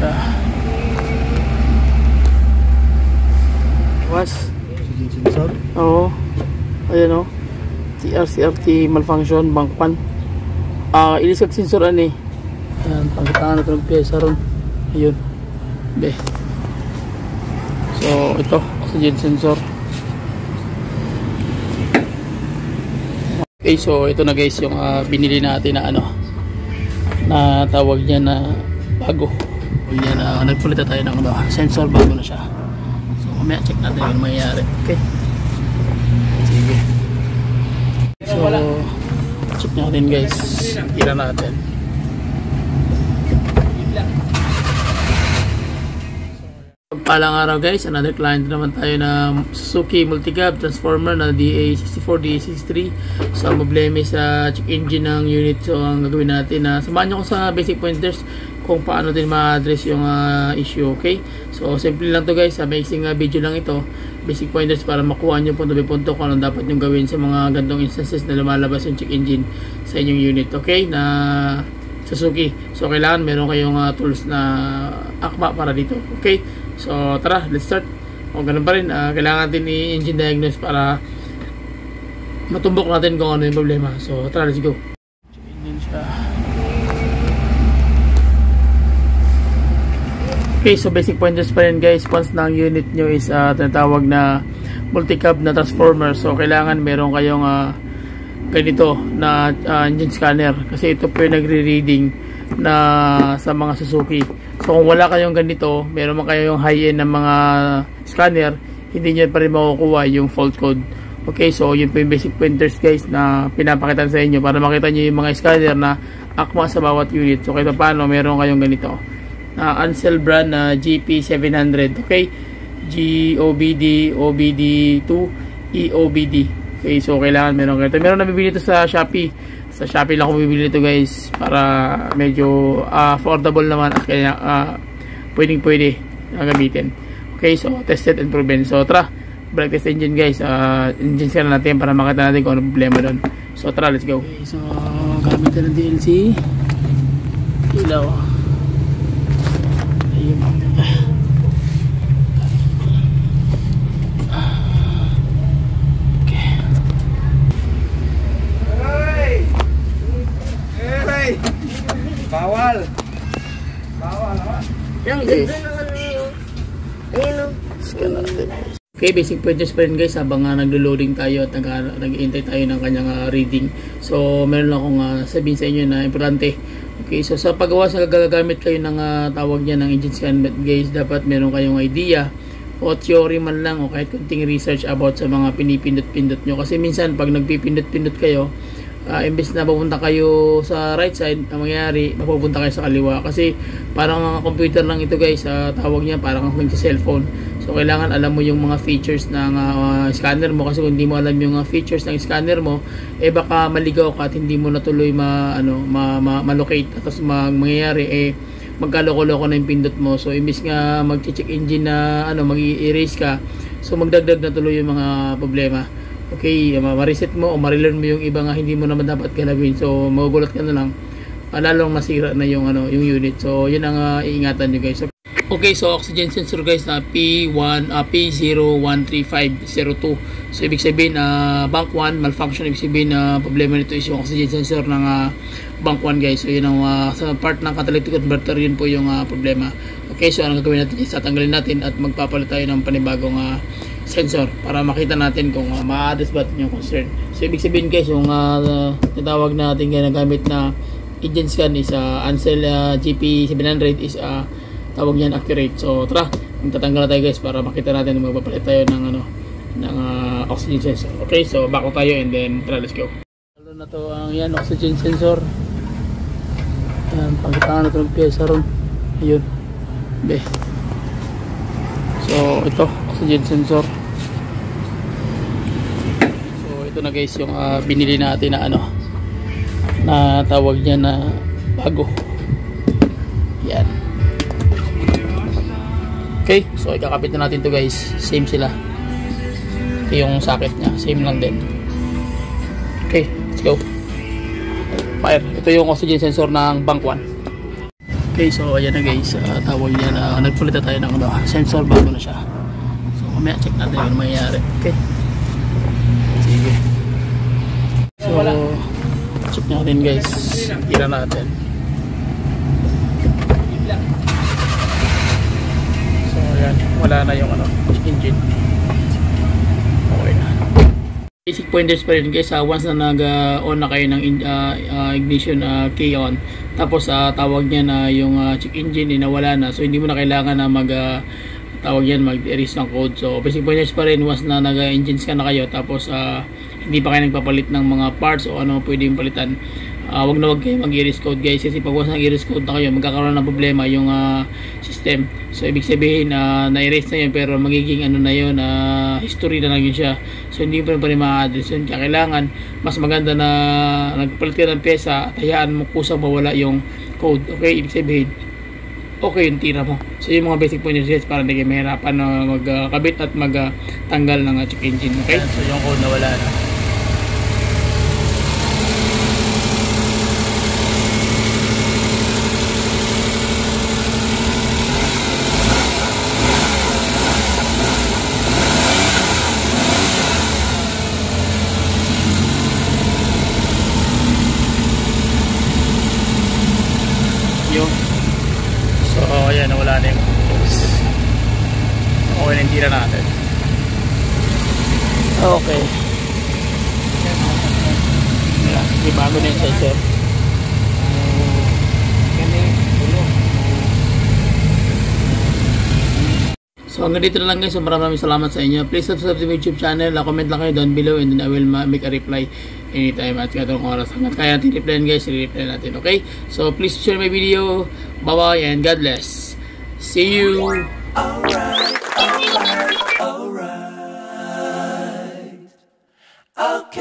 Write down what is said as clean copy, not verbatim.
siya. Was? Oo. Ayan o. CRT malfunction, bank 1. Ilisag sensor ani. Ayan, pagkataan na ito ng pyesa ron. Ayun. Be. So, ito. Oxygen sensor. Okay, so ito na guys yung binili natin na ano. Na tawag niya na bago. Yan, nagpulita tayo ng ano, sensor, bago na siya. So, mamaya check natin yung mayayari. Okay. Sige. So, check natin guys. Tira natin. Palang araw guys, another client naman tayo na Suzuki Multicab Transformer na DA64, DA63. So, ang problema sa check engine ng unit. So, ang gagawin natin na samahan nyo ko sa basic pointers kung paano din ma-address yung issue. Okay, so simple lang to guys, amazing video lang ito, basic pointers para makuha nyo punto by punto kung anong dapat nyo gawin sa mga gantong instances na lumalabas yung check engine sa inyong unit, okay, na Suzuki. So kailangan meron kayong tools na akma para dito. Okay, so tara, let's start. O ganun pa rin, kailangan natin i-engine diagnose para matumbok natin kung ano yung problema. So tara, let's go. Check engine siya. Okay, so basic pointers pa rin guys. Once na ang unit nyo is tinatawag na multicab na transformer, so kailangan meron kayong ganito na engine scanner, kasi ito po yung nagre-reading na sa mga Suzuki. So kung wala kayong ganito, meron man kayong high-end na mga scanner, hindi nyo pa rin makukuha yung fault code. Okay, so yun po yung basic pointers guys na pinapakita sa inyo para makita nyo yung mga scanner na akma sa bawat unit. So kahit paano meron kayong ganito. Ansel brand na GP700, okay, GOBD, OBD2, EOBD. Okay, so kailangan meron ganito. Meron na bibili ito sa Shopee. Sa Shopee lang ako bibili ito guys para medyo affordable naman, kaya pwede gamitin. Okay, so tested and proven. So tara, brake test engine guys. Engine scan natin para makita natin kung ano problema doon. So tara, let's go. Okay, so gamit na ng DLC ilaw. Bawal. Bawal, ha? Okay. Okay, basic pointers pa rin guys habang naglo-loading tayo at nag-iintay tayo ng kanyang reading. So, meron lang akong sabihin sa inyo na importante. Okay, so sa paggawa sa gagamit kayo ng tawag niya ng engine scan guys, dapat meron kayong idea o theory man lang o kahit kunting research about sa mga pinipindot-pindot nyo. Kasi minsan pag nagpipindot-pindot kayo, imbes na papunta kayo sa right side, ang mangyayari mapupunta kayo sa kaliwa, kasi parang computer lang ito guys, tawag niya parang nagsi-cellphone. So kailangan alam mo yung mga features ng scanner mo, kasi kung hindi mo alam yung features ng scanner mo, baka maligaw ka at hindi mo natuloy ma-locate, at tapos mangyayari magkaloko-loko na yung pindot mo. So imbes nga mag-check engine na mag-i-erase ka, so magdagdag na tuloy yung mga problema. Okay, ma-reset mo o ma-relearn mo yung iba nga hindi mo naman dapat galawin. So magugulat ka na lang, lalong masira na yung yung unit. So yun ang iingatan nyo guys. Okay, so oxygen sensor guys na P013502. So ibig sabihin bank 1 malfunction, ibig sabihin problema nito is yung oxygen sensor ng bank 1 guys. So yun ang sa part ng catalytic converter, yun po yung problema. Okay, so ang gagawin natin is tatanggalin natin at magpapalit tayo ng panibagong sensor para makita natin kung ma-address ba yung concern. So ibig sabihin guys, yung tinatawag natin ginagamit na engine scan is Ansel GP700 is tawag niyan accurate. So tara, magtatanggal na tayo guys para makita natin kung magpapalit tayo ng oxygen sensor. Okay, so back tayo and then tara, let's go. Lalo na to ang yan oxygen sensor. Yan, pagkataan na ito ng pyesa ron. Ayun. Be. So ito, oxygen sensor. So ito na guys yung binili natin na na tawag niya na bago. Yan. Okay, so ikakabit na natin to guys. Same sila. Ito yung socket nya, same lang din. Okay, let's go. Fire. Ito yung oxygen sensor ng bank 1. Okay, so ayan na guys, tawag yan, nagpulit na tayo ng sensor bago na siya. So mamaya check natin yung mangyayari. Okay, sige. So check natin guys, tira natin. So ayan, wala na yung engine. Okay na. Basic pointers pa rin guys, once na nag-on na kayo ng ignition key on, tapos tawag niya na yung check engine nawala na, so hindi mo na kailangan na tawag yan, mag-erase ng code. So basic pointers pa rin once na nag-engine scan na kayo, tapos hindi pa kayo nagpapalit ng mga parts o ano pwedeng palitan, wag na wag kayo mag-erase code guys, kasi pag once nag-erase code na kayo, magkakaroon ng problema yung system. So ibig sabihin na-erase na yun, pero magiging na yun, history na lang yun siya. So hindi pa rin ma-address yun. Kaya kailangan mas maganda na nagpalit ka ng pyesa at hayaan mo kusang mawala yung code. Okay, ibig sabihin okay yung tira mo. So yung mga basic pointers guys, para hindi kayo mahirapan na magkabit at magtanggal ng check engine. Okay, so yung code nawala na. So ayan, wala na yung okay na yung tira natin. Okay, di bago na yung sensor. So hanggang dito na lang guys, so maraming salamat sa inyo. Please subscribe to my YouTube channel, comment lang kayo down below, and then I will make a reply anytime at katong oras. Hanggang kaya natin replyan guys, i-reply natin. Okay, so please share my video. Bye bye and God bless. See you. Alright. Okay.